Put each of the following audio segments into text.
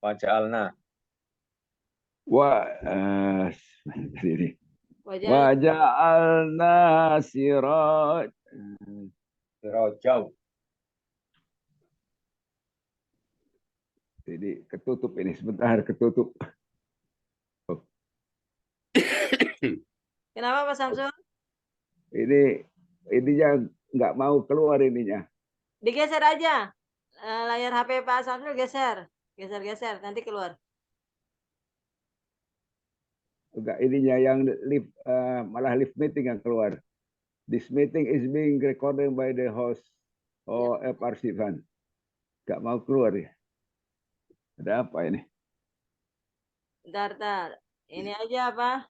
Waja'alna. Ini. Wajah Waja'alna siraj. Sirajau. Jadi ketutup ini sebentar ketutup. kenapa Pak Samsul? Ininya nggak mau keluar ininya. Digeser aja. Layar HP Pak Samsul geser. Geser-geser, nanti keluar. Enggak ininya yang live malah live meeting yang keluar. This meeting is being recorded by the host FR Sivan. Nggak mau keluar ya. Ada apa ini? Bentar. Ini aja apa?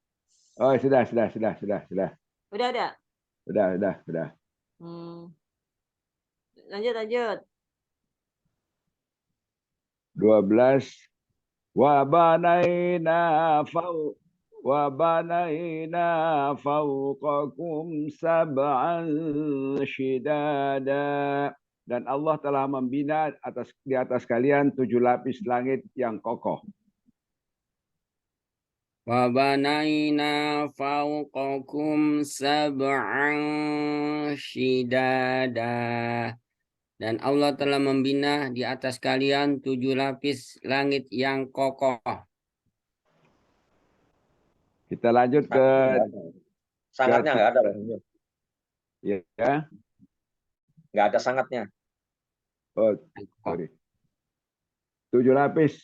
Oh, sudah. Udah ada? Sudah. Lanjut. 12 wa banaina fawqakum sab'an shidada. Dan Allah telah membina di atas kalian 7 lapis langit yang kokoh. Wa banaina fawqakum sab'an shidada. Dan Allah telah membina di atas kalian 7 lapis langit yang kokoh. Kita lanjut ke Sangatnya nggak ada. Ya. Nggak ada sangatnya. Oh, sorry. 7 lapis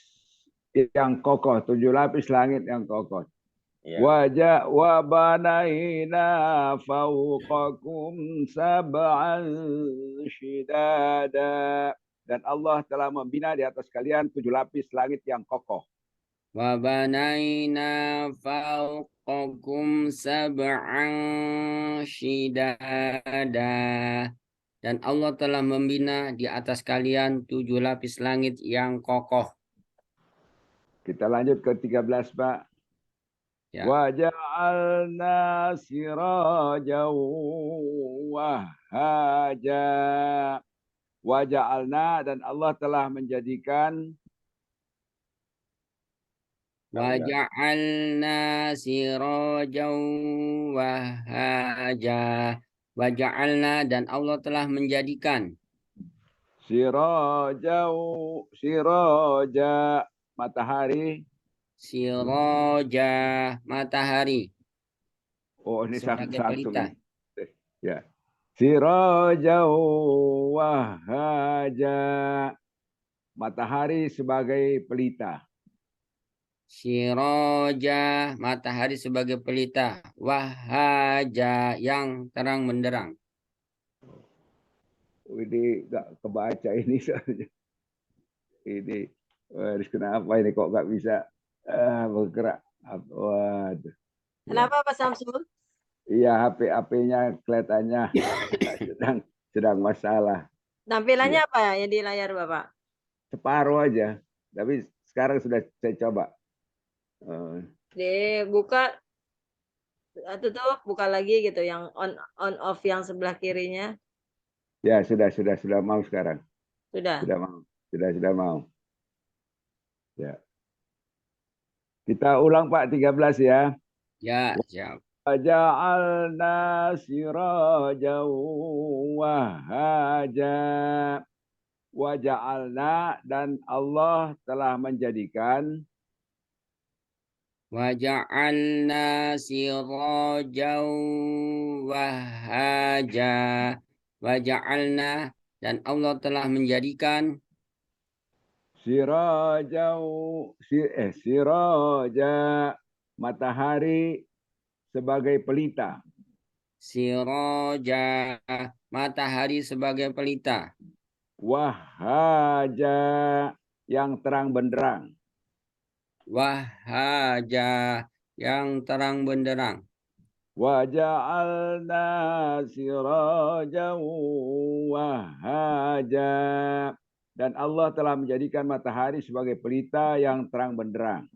yang kokoh, 7 lapis langit yang kokoh. Ya. Wa banaina fawqakum sab'an shidada. Dan Allah telah membina di atas kalian 7 lapis langit yang kokoh. Wa banaina fawqakum sab'an shidada. Dan Allah telah membina di atas kalian 7 lapis langit yang kokoh. Kita lanjut ke 13, Pak. Ya. Wa ja'alna sirajan wahaja. Wa ja'alna, dan Allah telah menjadikan Wa ja'alna sirajan wahaja. Wa ja'alna, dan Allah telah menjadikan siraja matahari. Siraja, matahari. Oh, ini sebagai pelita. Ya. Siraja wahaja. Matahari sebagai pelita. Siraja, matahari sebagai pelita. Wahaja, yang terang benderang. Ini nggak kebaca ini soalnya. Ini harus kenapa ini kok nggak bisa bergerak. Waduh. Kenapa Pak Samsul? Iya, HP-nya kelihatannya sedang masalah. Tampilannya apa ya di layar Bapak? Separuh aja. Tapi sekarang sudah saya coba. Dibuka, tutup, buka lagi gitu, yang on off yang sebelah kirinya. Ya, sudah mau sekarang. Sudah mau. Ya. Kita ulang Pak 13 ya. Ya, siap. Waja'alna sirajan wahaja. Waja'alna, dan Allah telah menjadikan Waja'alna sirajan wahaja. Waja'alna, dan Allah telah menjadikan siraja matahari sebagai pelita. Siraja, matahari sebagai pelita. Wahaja, yang terang benderang. Wahaja, yang terang benderang. Waja'alna sirajan wahaja. Dan Allah telah menjadikan matahari sebagai pelita yang terang benderang.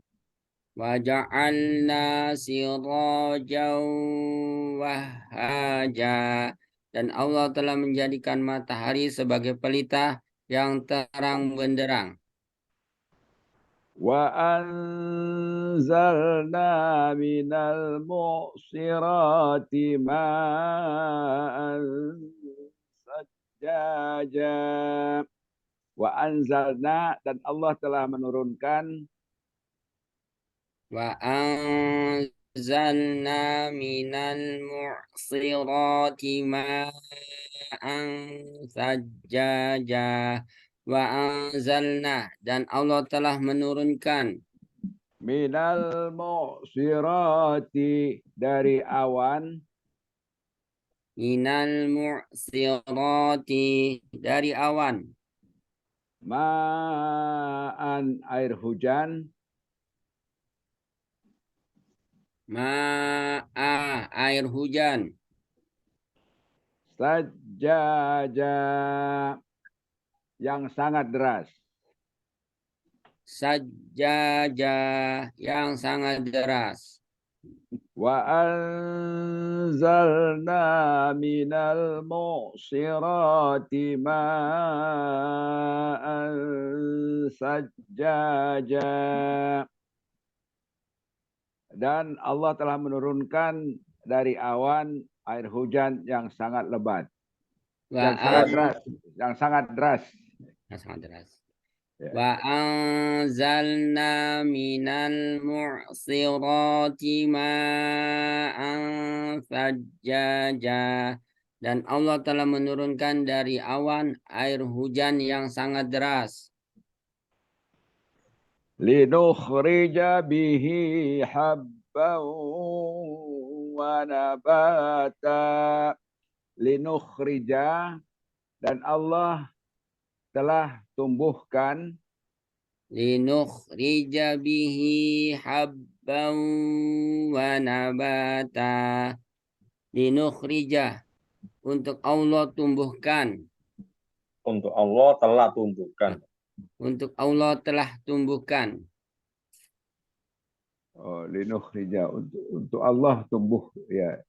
Waja'alna sirajan wahaja. Dan Allah telah menjadikan matahari sebagai pelita yang terang benderang. وأنزلنا من المعصرات ماء ثجاجا. وأنزلنا, dan Allah telah menurunkan. وأنزلنا من المعصرات ماء ثجاجا. وأنزلنا, dan Allah telah menurunkan. Minal mu'sirati, dari awan. Minal mu'sirati, dari awan. Ma'an, air hujan. Ma'a, air hujan. Sajjaja, yang sangat deras. Sajjaja, yang sangat deras. Wa anzalna minal mu'sirati ma'an sajjaja. Dan Allah telah menurunkan dari awan air hujan yang sangat lebat. Yang sangat deras. Yang sangat deras. Yang sangat deras. Ya. Wa anzalna minal mu'sirati ma'an sajjaja. Dan Allah telah menurunkan dari awan air hujan yang sangat deras. Linukhrija bihi habban wa nabata. Linukhrija, dan Allah telah tumbuhkan. Linukhrija bihi habban wa nabata. Linukhrija, untuk Allah tumbuhkan. Untuk Allah telah tumbuhkan. Untuk Allah telah tumbuhkan. Oh, linukhrija, untuk Allah tumbuh, ya.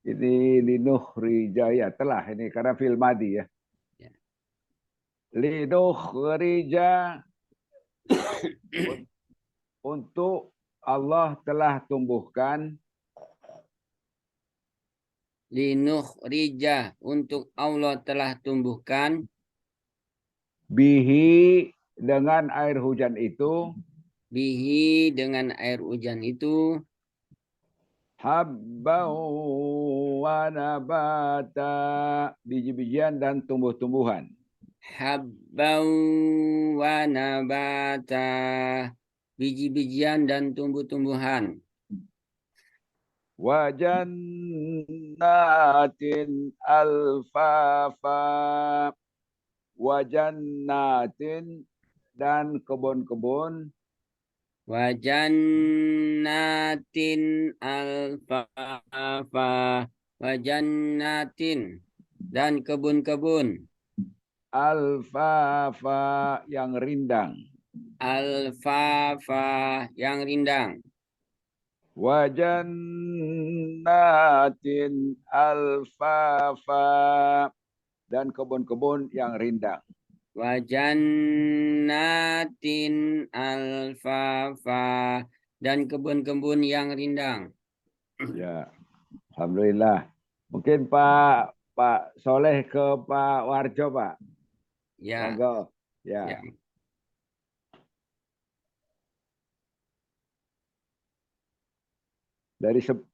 Ini linukhrija, ya telah ini karena fil madi ya. Ya. Linukhrija, untuk Allah telah tumbuhkan. Linukhrija, untuk Allah telah tumbuhkan. Bihi, dengan air hujan itu. Bihi, dengan air hujan itu. Habban wa nabata, biji-bijian dan tumbuh-tumbuhan. Habban wa nabata, biji-bijian dan tumbuh-tumbuhan. Wa jannatin alfafa, wa jannatin, dan kebun-kebun. Wa jannatin alfafa, wa jannatin, dan kebun-kebun. Alfafa, yang rindang. Alfafa, yang rindang. Wa jannatin alfafa, dan kebun-kebun yang rindang. Wa jannatin alfafa, dan kebun-kebun yang rindang. Ya, alhamdulillah. Mungkin Pak Soleh ke Pak Warjo, Pak. Ya. Monggo. Ya. Ya. Dari 11.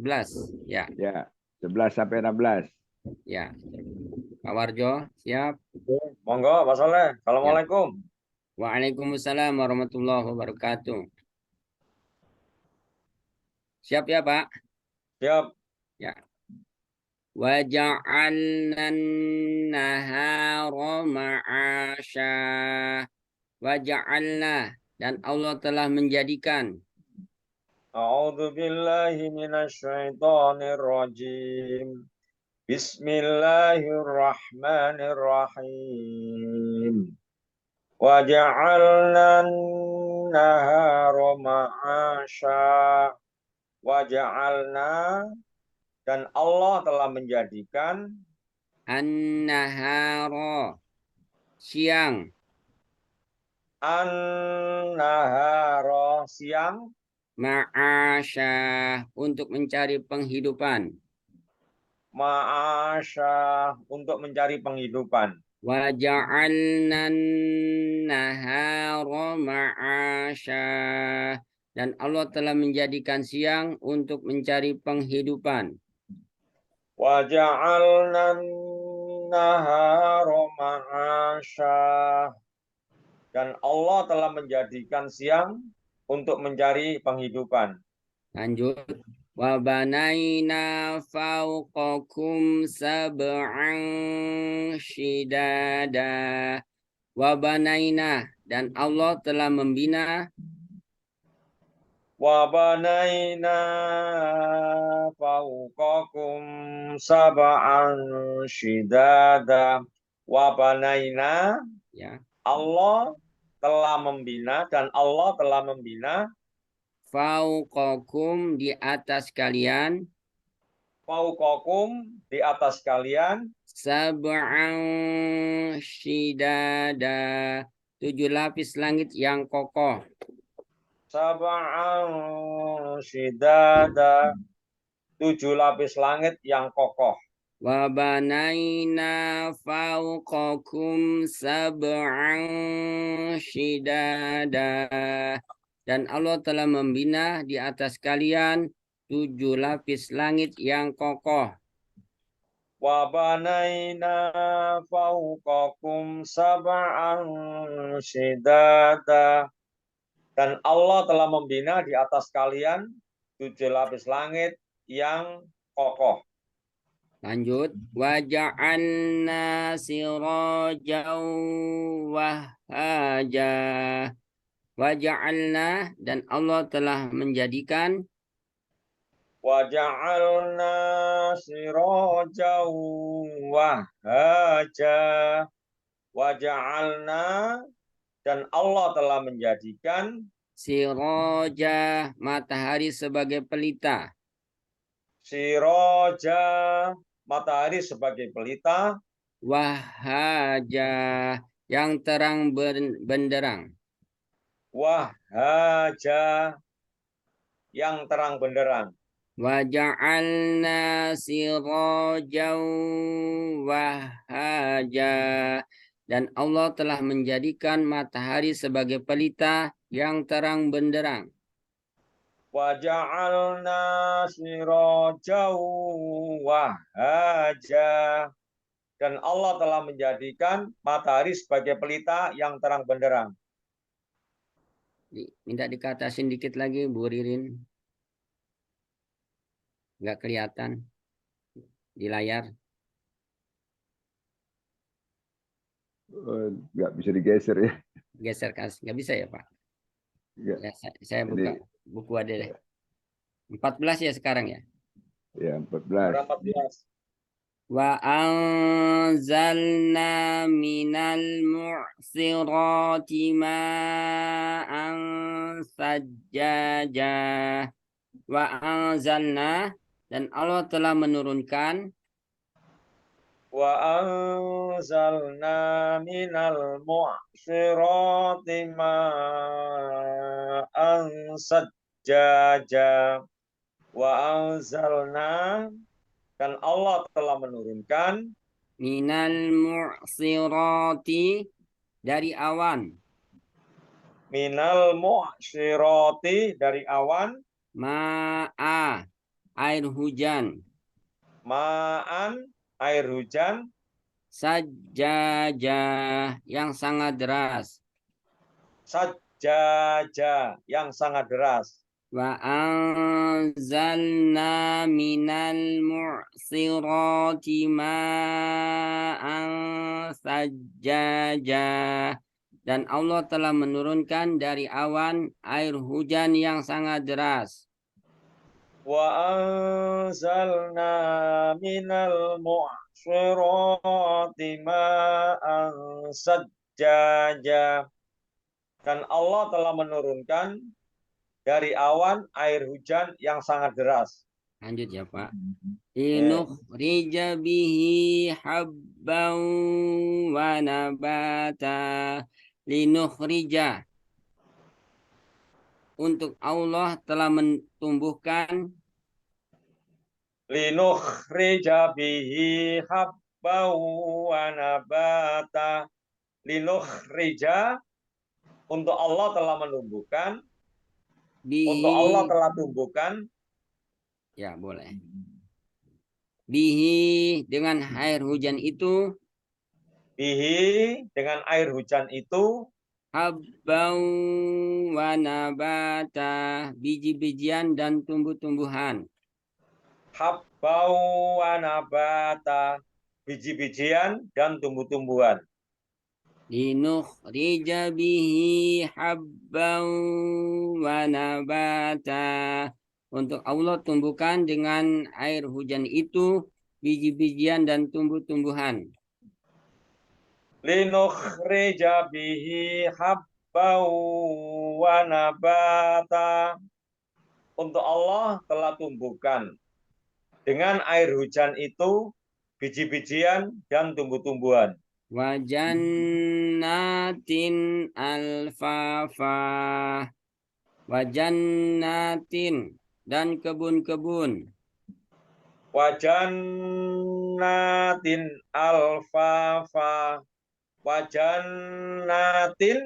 11. Ya. Ya, 11 sampai 16. Ya. Pak Warjo, siap. Monggo, Pak Soleh. Assalamualaikum. Waalaikumsalam warahmatullahi wabarakatuh. Siap ya, Pak? Siap. Ya. Wa ja'alna an-nahara ma'asya. Wa ja'alna, dan Allah telah menjadikan. A'udzu billahi minasyaitonir rajim. Bismillahirrahmanirrahim. Wa ja'alna an-nahara ma'asya. Wa ja'alna, dan Allah telah menjadikan An-nahara, siang. an-nahara siang, ma'asyah untuk mencari penghidupan, ma'asyah untuk mencari penghidupan. wa ja'alna nahara ma'asyah dan Allah telah menjadikan siang untuk mencari penghidupan. Wa ja'alna nahara ma'asyah. Dan Allah telah menjadikan siang untuk mencari penghidupan. Lanjut. Wa banaina fawqakum sab'an shidada. Wa banaina dan Allah telah membina Wa banaina fawqakum sab'an shidada. Wa banaina, ya, Allah telah membina dan Allah telah membina fawqakum di atas kalian fawqakum di atas kalian sab'an shidada 7 lapis langit yang kokoh. sab'an shidada 7 lapis langit yang kokoh. Wa banaina fawqakum sab'an shidada dan Allah telah membina di atas kalian 7 lapis langit yang kokoh. Wa banaina fawqakum sab'an shidada. Dan Allah telah membina di atas kalian 7 lapis langit yang kokoh. Lanjut. Wa ja'alna sirajan wahhaja. Wa ja'alna dan Allah telah menjadikan Wa ja'alna sirajan wahhaja. Wa ja'alna dan Allah telah menjadikan siraja matahari sebagai pelita. Siraja matahari sebagai pelita. Wahhaja yang terang benderang. Wahhaja yang terang benderang. Wa ja'alna sirajan wahhaja dan Allah telah menjadikan matahari sebagai pelita yang terang benderang. Wa ja'alna sirajan wahhaja dan Allah telah menjadikan matahari sebagai pelita yang terang benderang. Minta dikatasin dikit lagi Bu Ririn. Nggak kelihatan di layar. Nggak bisa digeser ya. Geser kas, nggak bisa ya Pak? Nggak. Ya, saya buka buku ada deh. 14 ya sekarang ya? Ya, 14. 14. Wa anzalna minal mu'sirati ma'an sajjaja. Wa anzalna dan Allah telah menurunkan Wa anzalna minal mu'sirati ma'an sajjaja. Wa anzalna dan Allah telah menurunkan minal mu'sirati dari awan. Minal mu'sirati dari awan. Ma'a air hujan. Ma'an air hujan. Sajjaja yang sangat deras. Sajjaja yang sangat deras. Wa anzalna minal mu'sirati ma'an sajjaja dan Allah telah menurunkan dari awan air hujan yang sangat deras. Wa anzalna minal mu'sirati ma'an sajjaja. Dan Allah telah menurunkan dari awan air hujan yang sangat deras. Lanjut ya Pak. Linukhrija bihi habban wa nabata linukhrija. Untuk Allah telah mentumbuhkan linukhrija bihi habban wa nabata. Linukhrija, untuk Allah telah menumbuhkan, untuk Allah bihi, telah tumbuhkan, ya boleh. Bihi dengan air hujan itu, bihi dengan air hujan itu, habbau wa nabata, biji-bijian dan tumbuh-tumbuhan. habbau wa nabata, biji-bijian dan tumbuh-tumbuhan. Linukhrija bihi habbau wa nabata. Untuk Allah tumbuhkan dengan air hujan itu biji-bijian dan tumbuh-tumbuhan. Linukhrija bihi habbau wa nabata. Untuk Allah telah tumbuhkan dengan air hujan itu biji-bijian dan tumbuh-tumbuhan. Wa jannatin alfafa. Wa jannatin dan kebun-kebun. Wa jannatin alfafa. Wa jannatin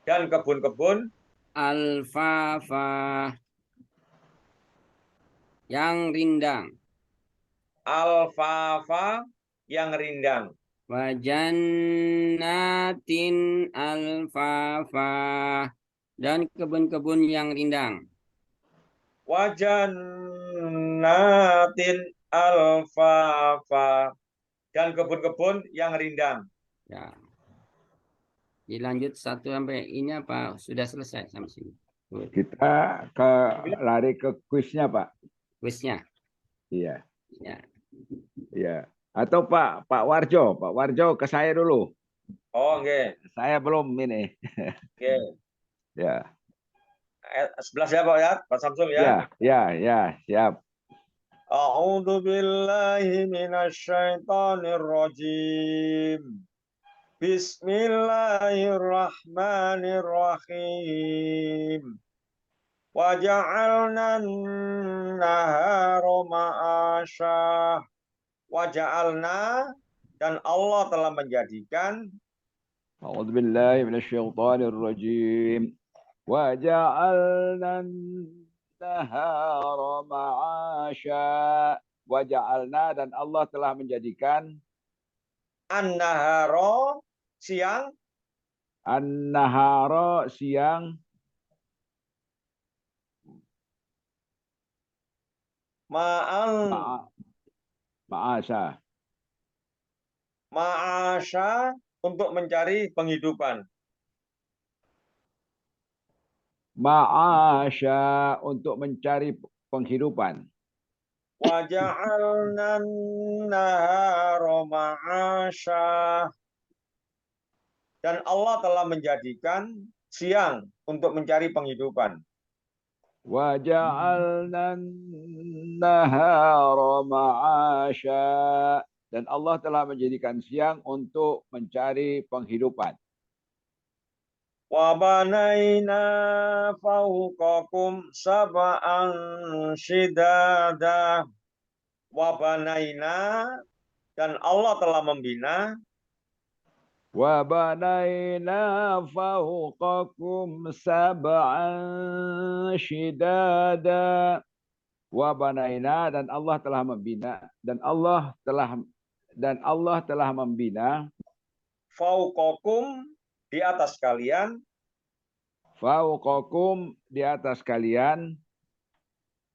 dan kebun-kebun Alfafa yang rindang. Alfafa yang rindang. Wa jannatin alfafa dan kebun-kebun yang rindang. Wa jannatin alfafa dan kebun-kebun yang rindang. Ya. Dilanjut 1 sampai ini apa sudah selesai sampai sini? Kita lari ke kuisnya, Pak. Kuisnya. Iya, Ya. iya. Atau Pak Warjo ke saya dulu. Oh, oke. Saya belum ini. Oke. Ya. Sebelah siapa ya? Pak Samsul ya? Ya, siap. A'udzu billahi minasyaitonir rajim. Bismillahirrahmanirrahim. Wa ja'alna an-nahara ma'asya. Wa ja'alna, dan Allah telah menjadikan, A'udzu billahi minasyaitonir rajim. Wa ja'alna an-nahara ma'asya. Wa ja'alna, dan Allah telah menjadikan an-nahara siang, an-nahara siang, ma'an ma'asya. ma'asya untuk mencari penghidupan. Ma'asya untuk mencari penghidupan. Wa ja'alna an-nahara ma'asya, dan Allah telah menjadikan siang untuk mencari penghidupan. Wa ja'alna an-nahara ma'asya, dan Allah telah menjadikan siang untuk mencari penghidupan. Wa banaina fawqakum sab'an shidada. Wa banaina, dan Allah telah membina, Wa banaina fawqakum sab'an shidada. Wa banaina, dan Allah telah membina, dan Allah telah membina fawqakum, di atas kalian, fawqakum, di atas kalian,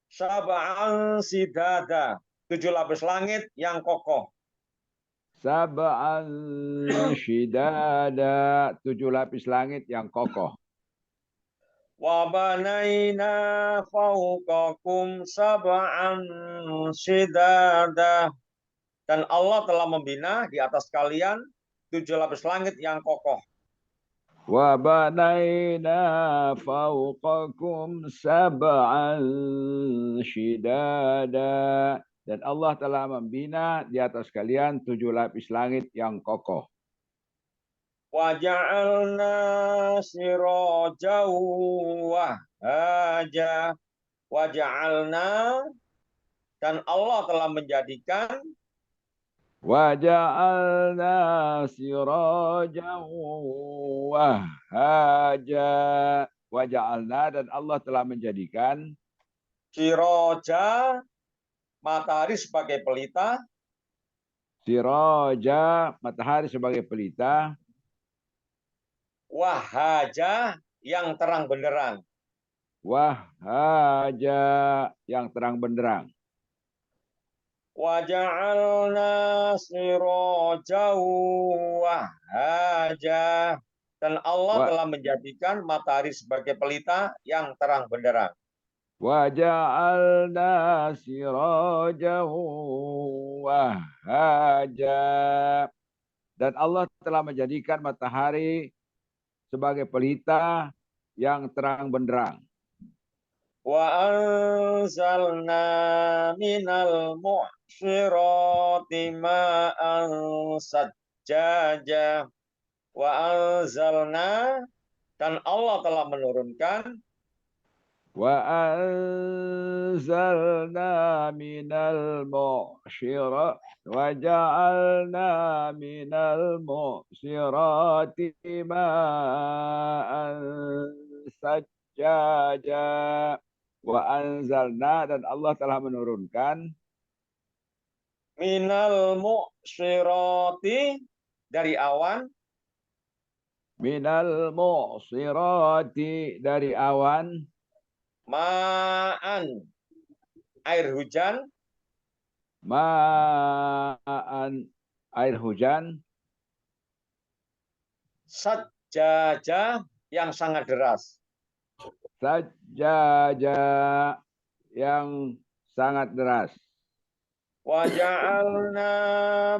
sab'an shidada, 7 lapis langit yang kokoh. sab'an shidada, 7 lapis langit yang kokoh. Wa banaina fawqakum sab'an shidada, dan Allah telah membina di atas kalian 7 lapis langit yang kokoh. Wa banaina fawqakum sab'an shidada, dan Allah telah membina di atas kalian 7 lapis langit yang kokoh. Waja'alna sirajan wahaja. Waja'alna, dan Allah telah menjadikan Waja'alna sirajan wahaja. Waja'alna, dan Allah telah menjadikan siraja, matahari sebagai pelita, siraja, matahari sebagai pelita, wahaja, yang terang benderang. wahaja, yang terang benderang. Waja'alna sirajan wahaja, dan Allah Wa- telah menjadikan matahari sebagai pelita yang terang benderang. Waja'alna sirajan wahaja. Dan Allah telah menjadikan matahari sebagai pelita yang terang benderang. Wa anzalna minal mu'syirati ma'an sajjaja. Wa anzalna, dan Allah telah menurunkan Wa anzalna minal mu'syirati wa ja'alna minal mu'syirati ma'an sajjaja. Wa anzalna, dan Allah telah menurunkan minal mu'syirati, dari awan, minal mu'syirati, dari awan, ma'an, air hujan, ma'an, air hujan, sajjaja, yang sangat deras. sajjaja, yang sangat deras. Wa ja'alna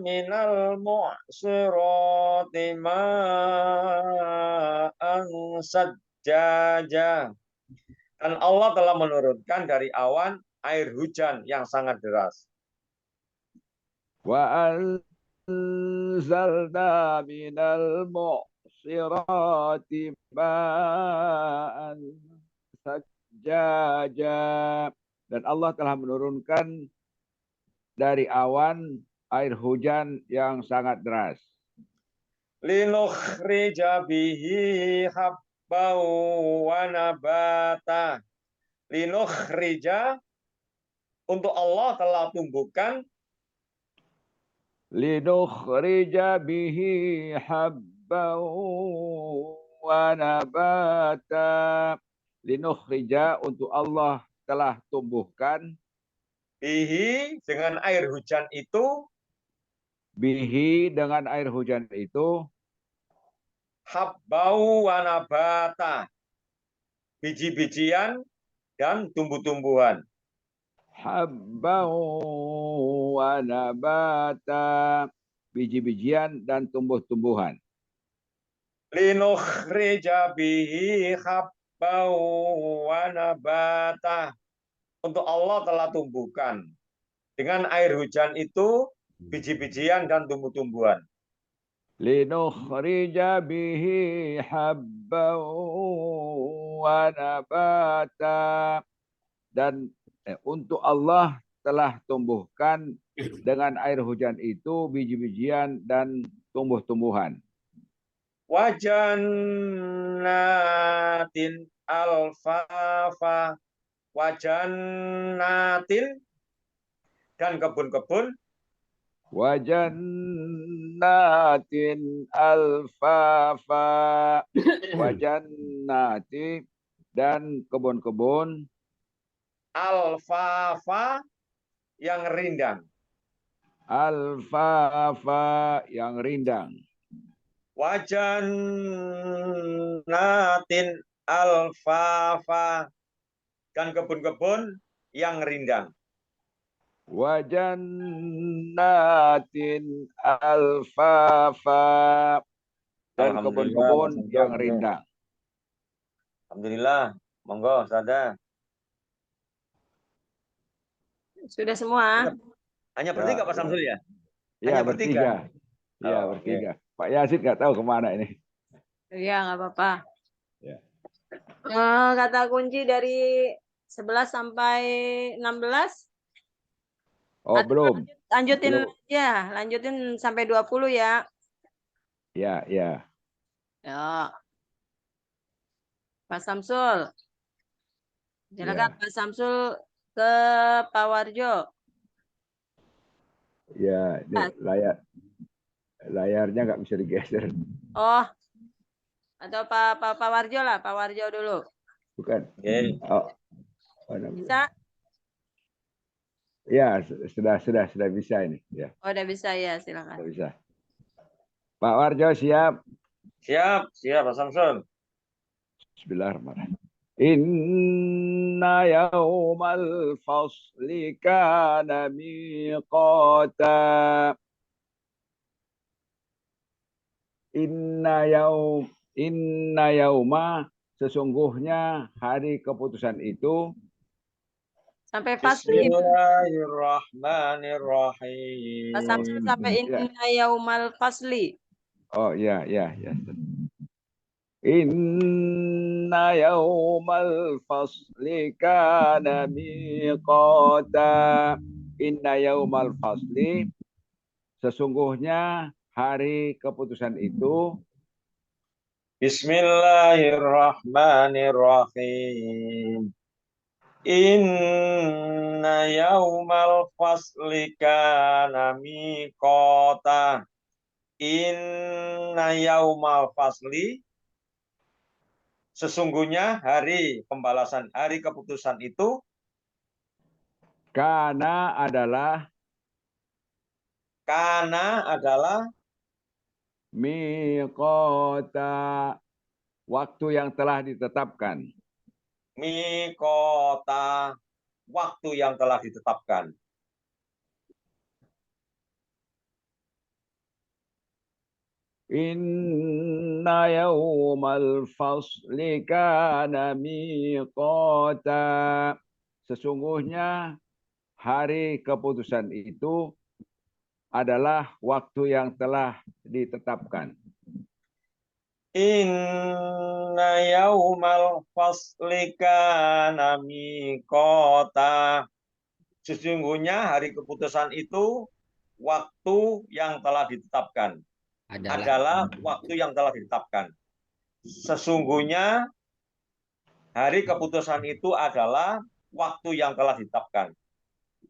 minal mu'syirati ma'an sajjaja. Dan Allah telah menurunkan dari awan air hujan yang sangat deras. Wa anzalna minal mu'syirati ma'an sajjaja. Dan Allah telah menurunkan dari awan air hujan yang sangat deras. Linukhrija bihi habbau wa nabata. Linukhrija, untuk Allah telah tumbuhkan Linukhrija bihi habban wa nabata. Linukhrija, untuk Allah telah tumbuhkan bihi, dengan air hujan itu, bihi, dengan air hujan itu habbau wa nabata, biji-bijian dan tumbuh-tumbuhan. habban wa nabata, biji-bijian dan tumbuh-tumbuhan. Linukhrija bihi habbau wa nabata, untuk Allah telah tumbuhkan dengan air hujan itu biji-bijian dan tumbuh-tumbuhan. Linukhrija bihi habban wa nabata, dan untuk Allah telah tumbuhkan dengan air hujan itu biji-bijian dan tumbuh-tumbuhan. Wajannatin alfafa, wajannatin, dan kebun-kebun, Wajannatin alfafa, wajannati, dan kebun-kebun, alfafa, yang rindang. alfafa, yang rindang. Wajannatin alfafa, dan kebun-kebun yang rindang. Wajannatin alfafa, dan kebun-kebun yang rindang. Alhamdulillah, monggo Sada. Sudah semua? Hanya bertiga Pak Samsul ya? Iya, Hanya bertiga. bertiga. Iya, Oh, bertiga. Pak Yasin nggak tahu kemana ini. Iya, nggak apa-apa. Ya. Kata kunci dari 11 sampai 16. Oh, Atau belum. lanjutin Belum. aja, lanjutin sampai 20 ya. Ya, ya. Ya, Pak Samsul. Silakan Ya. Pak Samsul ke Pak Warjo. Ya, ini layarnya nggak bisa digeser. Oh, atau Pak Warjo lah, Pak Warjo dulu. Bukan. Oke. Oh, mana? Bisa? Ya, sudah bisa ini. Ya, Oh, udah bisa ya, silakan. sudah bisa. Pak Warjo siap. Siap, Pak Samsul. Bismillahirrahmanirrahim. Inna yaumal fasli kana miqata. Inna yauma sesungguhnya hari keputusan itu Sampai fasli. Bismillahirrahmanirrahim. Pak Samsul sampai Ya. inna yaumal fasli. Oh ya. Inna yaumal fasli kana miqata. Inna yaumal fasli sesungguhnya hari keputusan itu Bismillahirrahmanirrahim. Inna yaumal fasli kana miqata. Inna yaumal fasli sesungguhnya hari pembalasan, hari keputusan itu kana adalah miqata waktu yang telah ditetapkan. miqata waktu yang telah ditetapkan. Inna yaumal fasli kana miqata. Sesungguhnya hari keputusan itu adalah waktu yang telah ditetapkan. Inna yaumal fasli kana miqata. Sesungguhnya hari keputusan itu waktu yang telah ditetapkan. Adalah waktu yang telah ditetapkan. Sesungguhnya hari keputusan itu adalah waktu yang telah ditetapkan.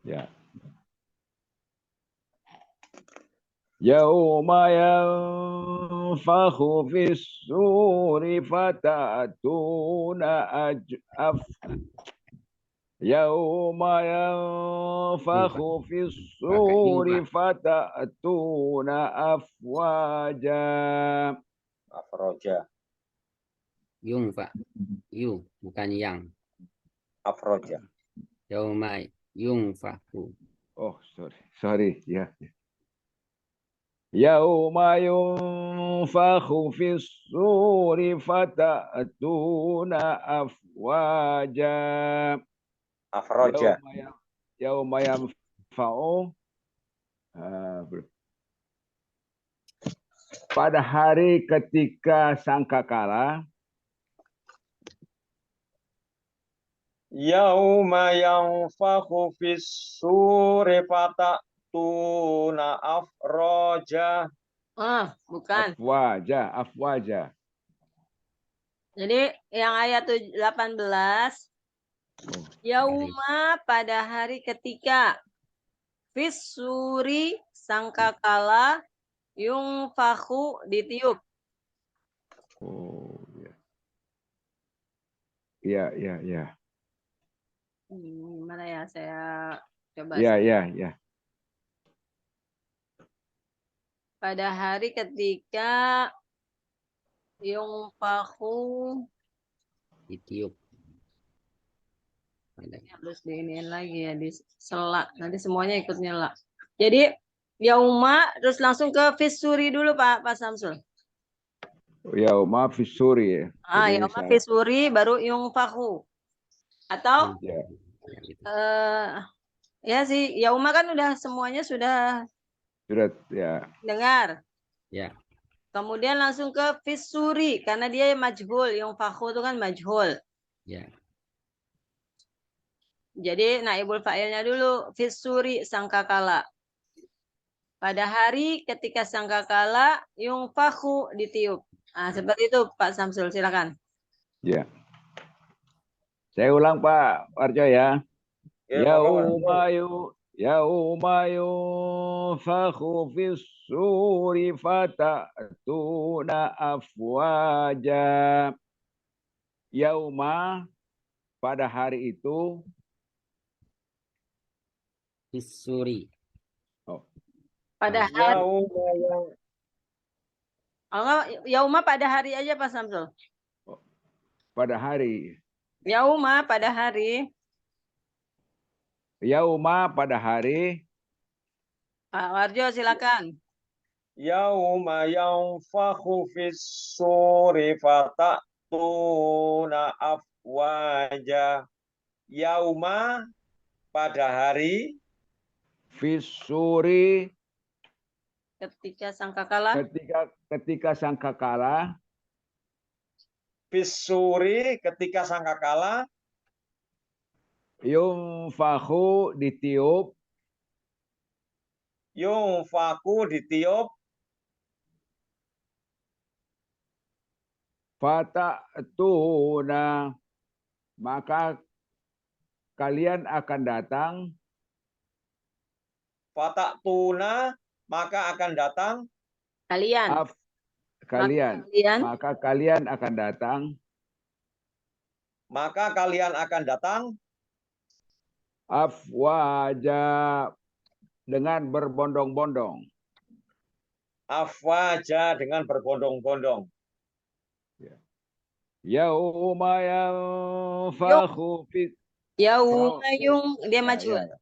Ya. Yauma yanfakhu fis suri fatatuna Yauma yanfakhu fis suri fatatuna afwaja. Afroja. Yung, Pak. Yung, bukan yang. Afroja. Yauma yunfaku. Oh, sorry. Ya. Yauma yunfakhu fis suri fatatuna afwaja. Afroja. Yauma yanfa'u pada hari ketika sangkakala. Yauma yanfakhu fis suri fatatuna afroja. Bukan. Afwaja. Jadi yang ayat 18. Yauma pada hari ketika. Fisuri sangkakala. Yungfahu ditiup. Oh, ya. Gimana ya, saya coba. Ya. Pada hari ketika Yungfahu Ditiup. harus diiniin lagi ya, di sela. Nanti semuanya ikut nyela. Jadi yauma terus langsung ke fisuri dulu Pak Samsul. Yauma fisuri ya. Yauma fisuri baru yungfahu. Atau ya sih, yauma kan udah semuanya sudah ya. dengar. Ya. Kemudian langsung ke fisuri karena dia majhul, yang fakhu itu kan majhul. Ya. Jadi naibul fa'ilnya dulu fisuri sangkakala. Pada hari ketika sangkakala yung fakhu ditiup. Nah, seperti itu Pak Samsul, silakan. Ya. Saya ulang Pak Arjo ya. Ya, monggo, Mas. Yauma yunfakhu fis suri fatatuna afwaja. Yauma pada hari itu. Fisuri. Pada hari, Yauma yang yauma pada hari aja Pak Samsul. Pada hari. Yauma pada hari. Yauma pada hari. Pak Warjo silakan. yauma yanfakhu fis suri fatatuna afwaja. Yauma pada hari Fisuri Ketika sangkakala. ketika sangkakala. fisuri ketika sangkakala Yunfakhu ditiup. yunfaku ditiup Fatatuna maka kalian akan datang. fatatuna maka akan datang Kalian. Maka kalian akan datang. maka kalian akan datang Afwaja dengan berbondong-bondong. afwaja dengan berbondong-bondong. Yauma yanfakhu fi Yauma yung dia Ya, majhul. ya.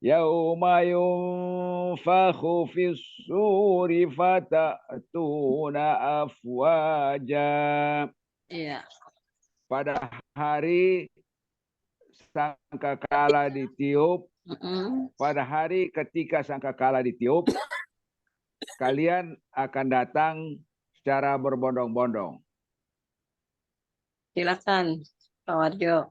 Yauma yunfakhu fis suri fatatuna afwaja. Iya. Pada hari sangkakala ditiup, pada hari ketika sangkakala ditiup, kalian akan datang secara berbondong-bondong. Silakan Pak Warjo.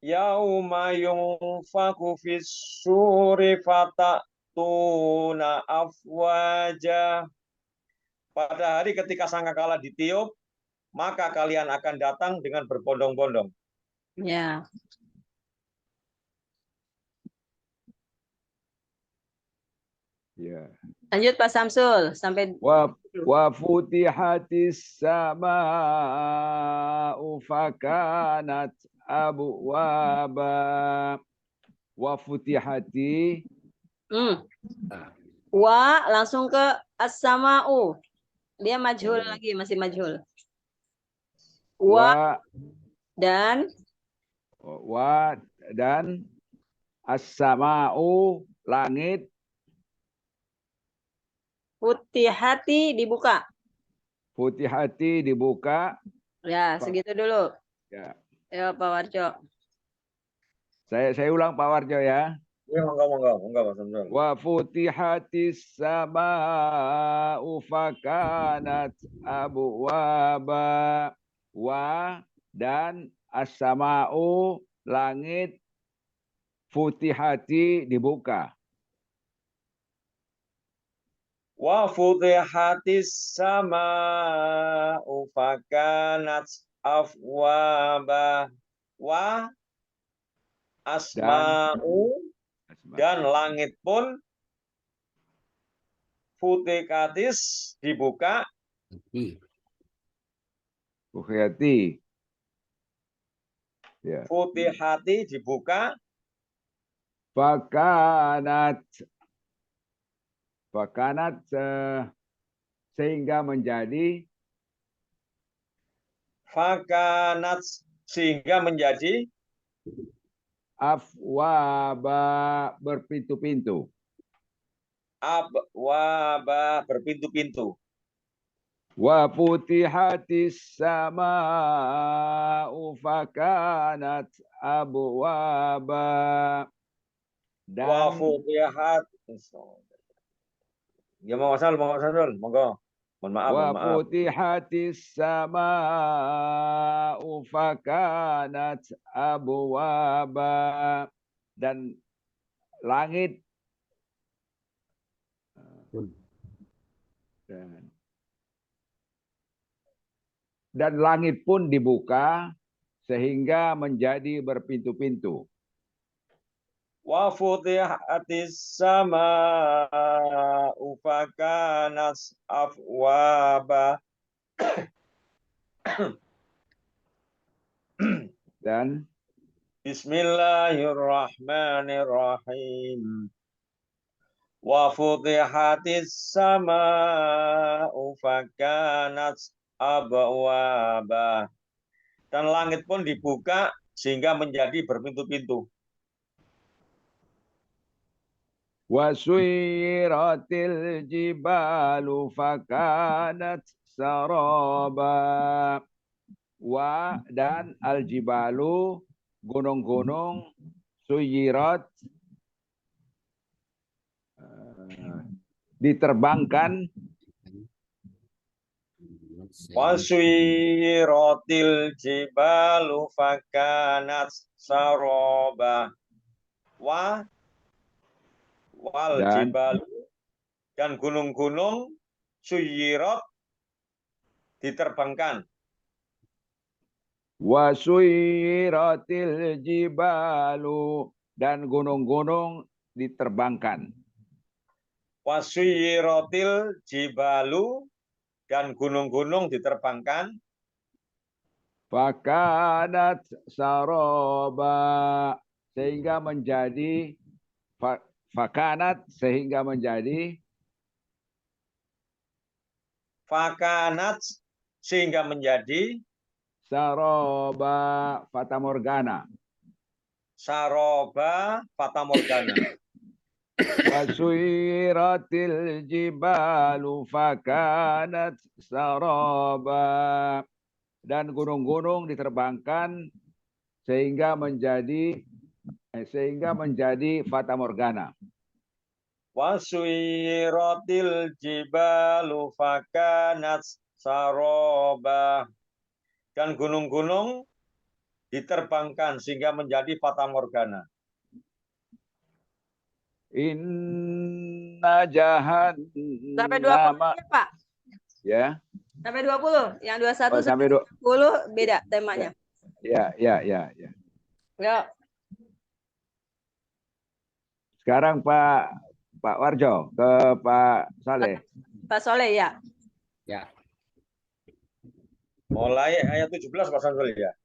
Yauma yunfaku fis suri fatatuna afwaja. Pada hari ketika sangkakala ditiup, maka kalian akan datang dengan berbondong-bondong. Ya. Ya. Lanjut Pak Samsul sampai Wa futihatis sama'u fakanat abwaba. Wa futihati. Wa langsung ke as-sama'u. Dia majhul lagi, masih majhul. Wa dan as-sama'u langit. Futihati dibuka. Futihati dibuka. Ya, segitu dulu. Ya. Ya, Pak Warjo. Saya ulang Pak Warjo ya. Ya, monggo Mas Samsul. Wa futihatis sama'u fakanat abwaba. Wa dan as-sama'u langit futihati dibuka. Wa futihatis sama'u fakanat afwaba. Wa asma'u dan langit pun futikatis dibuka. Futihati. Ya. Futihati dibuka. Fakanat sehingga menjadi. Fakanat sehingga menjadi. Afwaba berpintu-pintu. Abwaba berpintu-pintu. Wa futihatis sama'u fakanat abwaba. Wa futihat. Ya mau Mas Samsul, monggo. Mohon maaf, Wa mohon maaf. futihatis sama'u fakanat abwaba. Dan langit dan langit pun dibuka sehingga menjadi berpintu-pintu. Wa futihatis sama'u fakanat abwaba. Dan Bismillahirrahmanirrahim. Wa futihatis sama'u fakanat abwaba. Dan langit pun dibuka sehingga menjadi berpintu-pintu. wa suyyiratil jibalu fakanat saraba. Wa dan al jibalu gunung-gunung suyirat diterbangkan Wasuyiratil jibalu fakanat saroba. Wal dan jibalu dan gunung-gunung suyirat diterbangkan. wa suyyiratil jibalu dan gunung-gunung diterbangkan. Wasuyiratil jibalu dan gunung-gunung diterbangkan. Fakanat saroba sehingga menjadi fakanat sehingga menjadi Fakanat sehingga menjadi saroba fatamorgana. saroba fatamorgana. Wasuyiratil jibalu fakanat saroba dan gunung-gunung diterbangkan sehingga menjadi fatamorgana. Wasuyiratil jibalu fakanat saroba. Dan gunung-gunung diterbangkan sehingga menjadi fatamorgana. Inna Sampai 20 jahannama ya, Pak. ya. Sampai 20. Yang 21 Oh, sampai 10 beda temanya. Ya. Ya. Sekarang Pak Warjo ke Pak Saleh. Pak Soleh ya. Ya. Mulai ayat 17 Pak Samsul ya.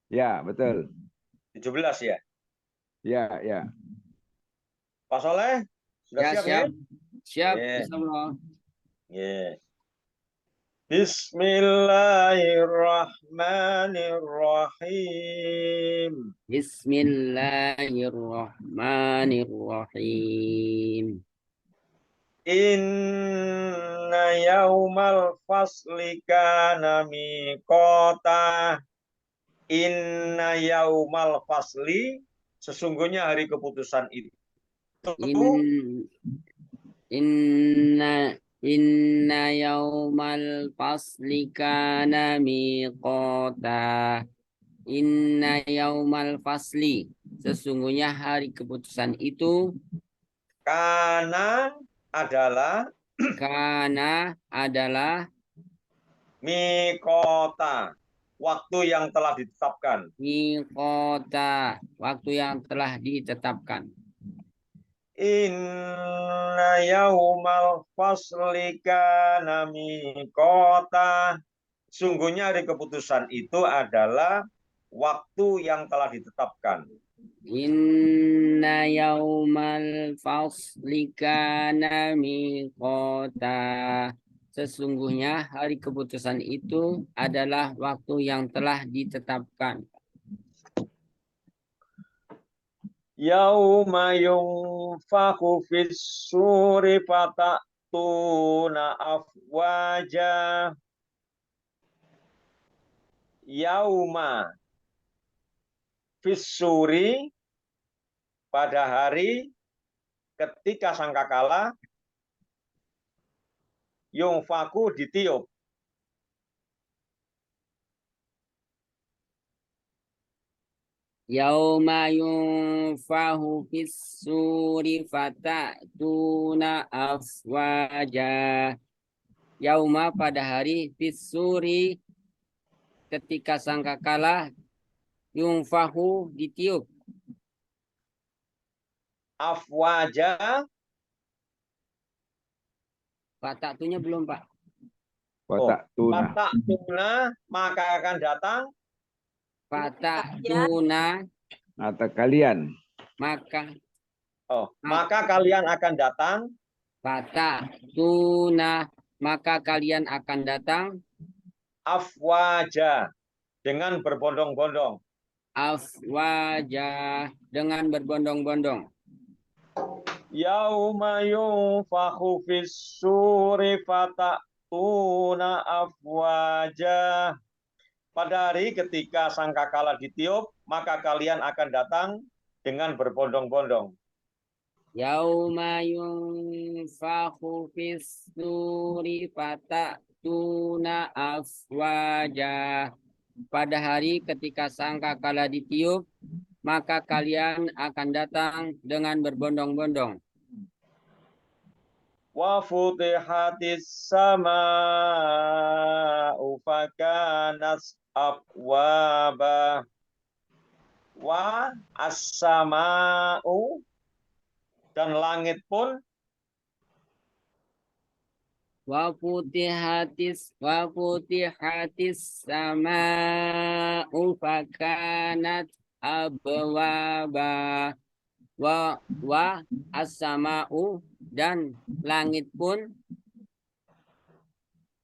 Ya, betul. 17 ya. Ya. Pak Soleh sudah Ya, siap, siap. ini? Siap. Ya. Insyaallah. Ya. Bismillahirrahmanirrahim. Bismillahirrahmanirrahim. Inna yaumal fasli kana miqata. Inna yaumal fasli, sesungguhnya hari keputusan itu. Inna yaumal fasli kana miqata. Inna yaumal fasli, sesungguhnya hari keputusan itu Kana adalah mikota, waktu yang telah ditetapkan. miqata, waktu yang telah ditetapkan. Inna yaumal fasli kana mikota, sungguhnya hari keputusan itu adalah waktu yang telah ditetapkan. Inna yaumal fasli kana miqata, sesungguhnya hari keputusan itu adalah waktu yang telah ditetapkan. Yauma yunfaku fis suri fatatuna afwaja. Yauma fis suri, pada hari ketika sangkakala yungfaku ditiup. Yauma yunfahu fis-suri fatatuna afwaja. Yauma pada hari fis-suri ketika sangkakala yunfahu ditiup. Afwaja. Fatatunya belum, Pak. Watatuna. Fatatuna, maka akan datang. Fatatuna Atau kalian. maka Maka kalian akan datang. fatatuna maka kalian akan datang. Afwaja, dengan berbondong-bondong. Afwaja dengan berbondong-bondong. Yauma yunfakhu fis-suri fatatuna afwaja. Pada hari ketika sangkakala ditiup, maka kalian akan datang dengan berbondong-bondong. Yauma yunfakhu fis-suri fatatuna afwaja. Pada hari ketika sangkakala ditiup, maka kalian akan datang dengan berbondong-bondong. Wa futihatis sama'u fakanat abwaba. Wa as-sama'u, dan langit pun. Wa futihatis sama'u fakanat abwaba. Wa as-sama'u, dan langit pun.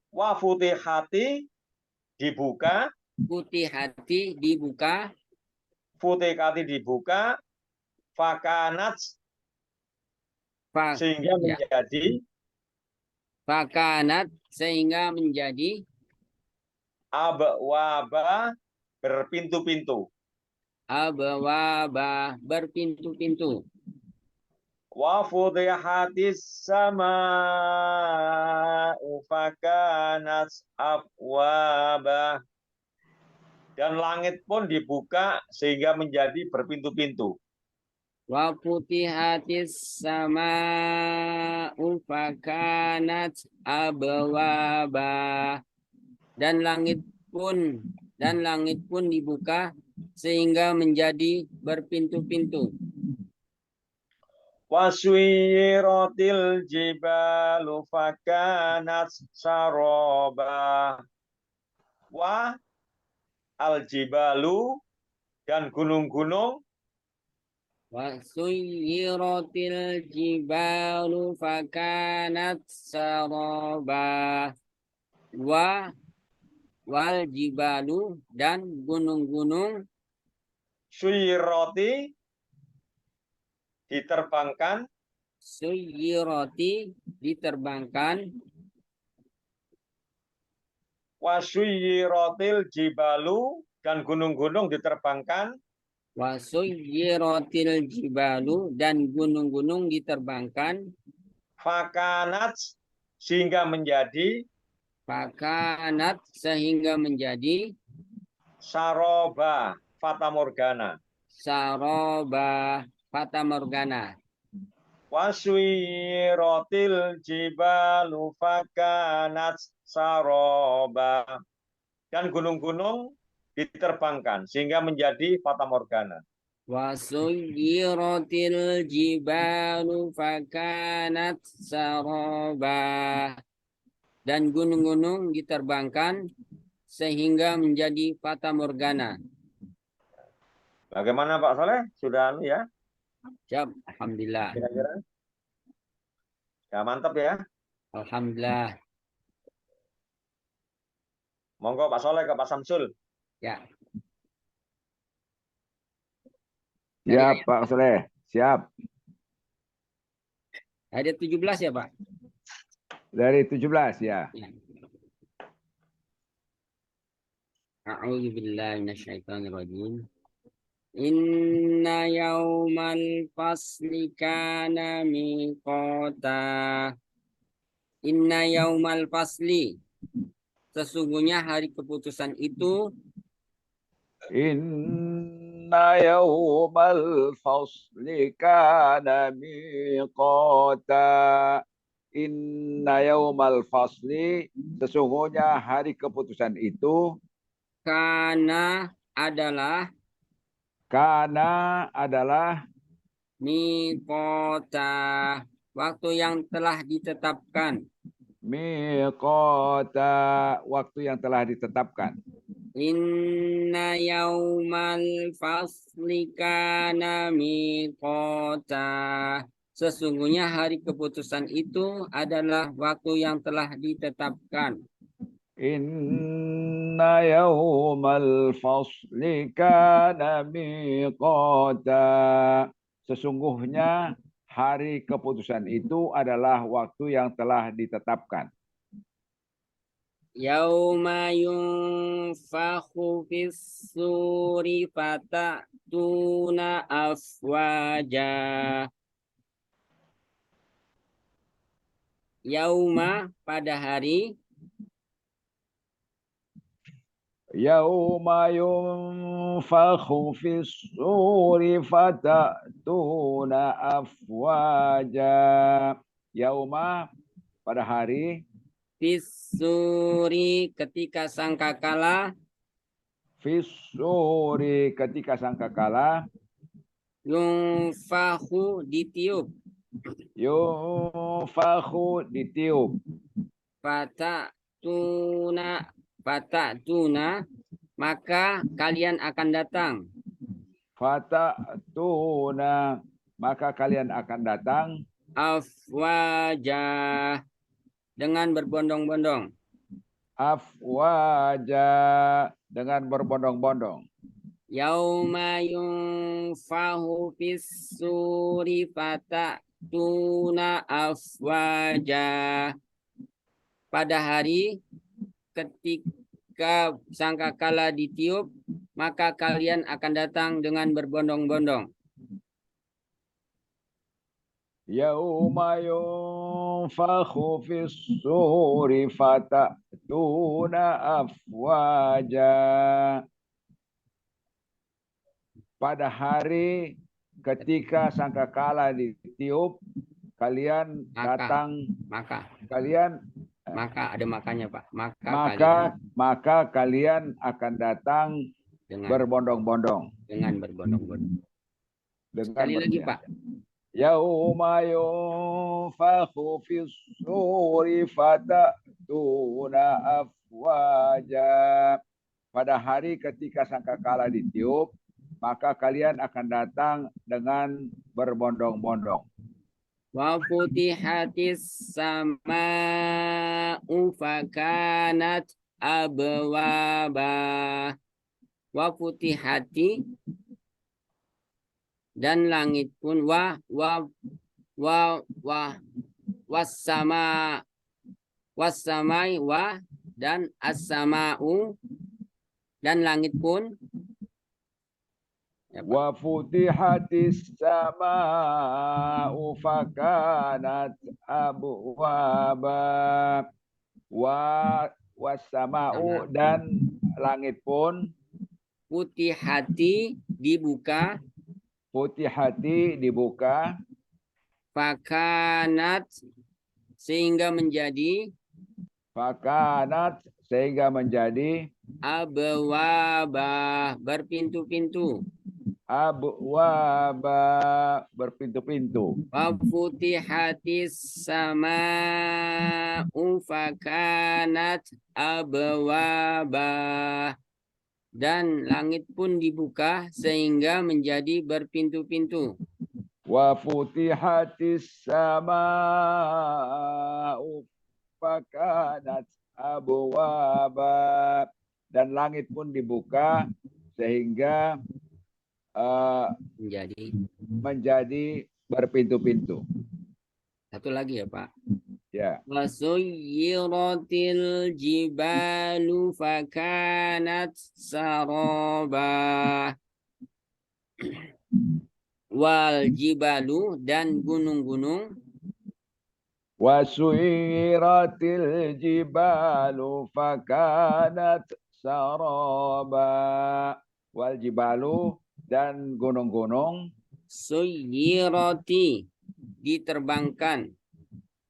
Wa futihati, dibuka. Futihati, dibuka. Futihati, dibuka. Fakanat, sehingga menjadi. Fakanat, sehingga menjadi. Abwaba, berpintu-pintu. Abwaba, berpintu-pintu. Wa futihatis sama'u fakanat abwaba. Dan langit pun dibuka sehingga menjadi berpintu-pintu. Wa futihatis sama'u fakanat abwaba. Dan langit pun dibuka sehingga menjadi berpintu-pintu. Wa suyyiratil jibalu fakanat saroba. Wa al-jibalu, dan gunung-gunung. Wa suyyiratil jibalu fakanat saroba. Wal jibalu, dan gunung-gunung. Suyyirati, diterbangkan. Suyyirati, diterbangkan. Wa suyyiratil jibalu, dan gunung-gunung diterbangkan. Wa suyyiratil jibalu, dan gunung-gunung diterbangkan. Fakanat, sehingga menjadi. Fakanat, sehingga menjadi. Saroba, fatamorgana. Saroba, fatamorgana. Waswiratil jibalu fakanat saroba. Dan gunung-gunung diterbangkan sehingga menjadi fatamorgana. Wasuyiratil jibalu fakanat saroba. Dan gunung-gunung diterbangkan sehingga menjadi fatamorgana. Bagaimana Pak Soleh? Sudah ya? Siap, alhamdulillah. Kira-kira? Ya, mantap ya. Alhamdulillah. Monggo Pak Soleh ke Pak Samsul. Ya. Ya Pak Soleh, siap. Ada 17 ya Pak? Dari 17 ya. A'udzu billahi minasyaitonir rajim. Inna yaumal fasli kana miqata. Inna yaumal fasli. Sesungguhnya hari keputusan itu Inna yawmal fasli kana miqata. Inna yawmal fasli, sesungguhnya hari keputusan itu kana adalah miqata, waktu yang telah ditetapkan. miqata, waktu yang telah ditetapkan. Inna yaumal fasli kana miqata. Sesungguhnya hari keputusan itu adalah waktu yang telah ditetapkan. Inna yawmal fasli kana miqata. Sesungguhnya hari keputusan itu adalah waktu yang telah ditetapkan. Yauma yunfakhu fis suri fatatuna afwaja. Yauma pada hari Yauma yunfakhu fis suri fatatuna afwaja. Yauma pada hari fis suri ketika sangkakala fis suri ketika sangkakala yunfakhu ditiup yunfakhu ditiup fatatuna maka kalian akan datang fatatuna maka kalian akan datang afwaja dengan berbondong-bondong. Afwaja dengan berbondong-bondong. Yauma yunfahu fis suri fatatuna afwaja. Pada hari ketika sangkakala ditiup, maka kalian akan datang dengan berbondong-bondong. Yauma yunfakhu fis suri fatatuna afwaja. Pada hari ketika sangkakala ditiup, kalian datang, maka ada makanya Pak. Maka kalian akan datang berbondong-bondong. Dengan berbondong-bondong. Sekali lagi Pak. Yauma yunfakhu fis suri fatatuna afwaja. Pada hari ketika sangkakala ditiup, maka kalian akan datang dengan berbondong-bondong. Wa futihatis sama'u fakanat abwaba. Wa futihati dan langit pun wassamai wa dan as-sama'u dan langit pun wa futihatis sama'u fakanat abwaba. Wassama'u dan langit pun futihati dibuka fakanat sehingga menjadi abwaba berpintu-pintu. Wa futihatis sama'u fakanat abwaba dan langit pun dibuka sehingga menjadi berpintu-pintu. Wa futihatis sama'u fakanat abwaba dan langit pun dibuka sehingga menjadi berpintu-pintu. Satu lagi ya Pak. Ya. Wasuyyiratil jibalu fakanat saraba. Wal jibalu dan gunung-gunung. Wasuyiratil jibalu fakanat saraba. Wal jibalu dan gunung-gunung. Suyirati diterbangkan.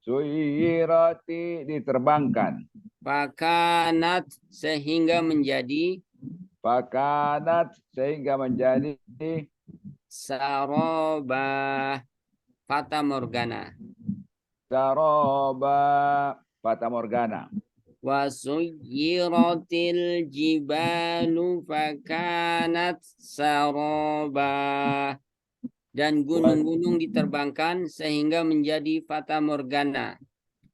Suyirati diterbangkan. Fakanat sehingga menjadi. Fakanat sehingga menjadi. Saraba fata morgana. Saraba fata morgana. Wasuyiratil jibalu fakanat saraba. Dan gunung-gunung diterbangkan sehingga menjadi fata morgana.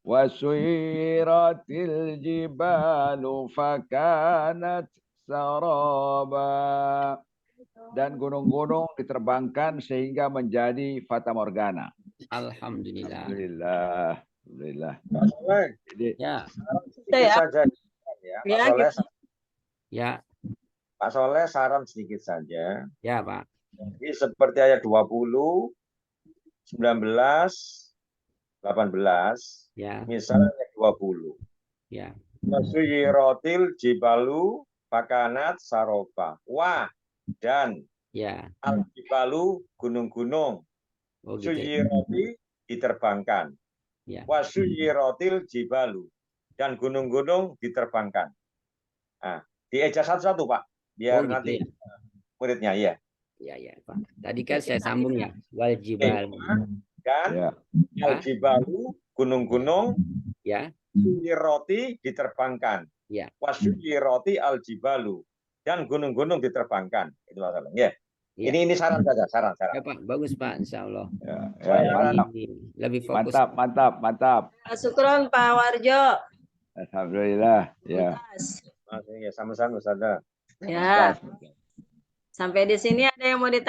Wasuyiratil jibalu fakanat saraba. Dan gunung-gunung diterbangkan sehingga menjadi fata morgana. Alhamdulillah. Alhamdulillah. Alhamdulillah. Pak Soleh, Jadi Ya, sedikit Ya. saja ya. Pak Ya, Soleh, ya, Pak Soleh saran sedikit saja. ya Pak. Jadi seperti ayat 20, 19, 18, Ya, misalnya ayat 20. ya, Wasuyiratil jibalu fakanat saroba. Wah, dan ya. al-jibalu gunung-gunung. Oh gitu. Suyirati diterbangkan. Ya. Wasuyiratil jibalu. Dan gunung-gunung diterbangkan. Nah, dieja satu-satu Pak. Biar Oh gitu nanti ya. muridnya ya. Ya, ya Pak. Tadi kan saya sambung ya. Wal jibal. Dan ya. al-jibalu gunung-gunung Ya, suyirati diterbangkan. ya. Wasuyirati al-jibalu. Dan gunung-gunung diterbangkan. Itu masalahnya. Ya. Ya. Ini saran saja, saran. Ya Pak, bagus Pak, insya Allah. Ya, Bayaran. mantap. Lebih fokus. Mantap. Syukron Pak Warjo. Alhamdulillah. Ya. Tuntas. Ya, sama-sama Ustaz. Ya. Sampai di sini ada yang mau ditanya?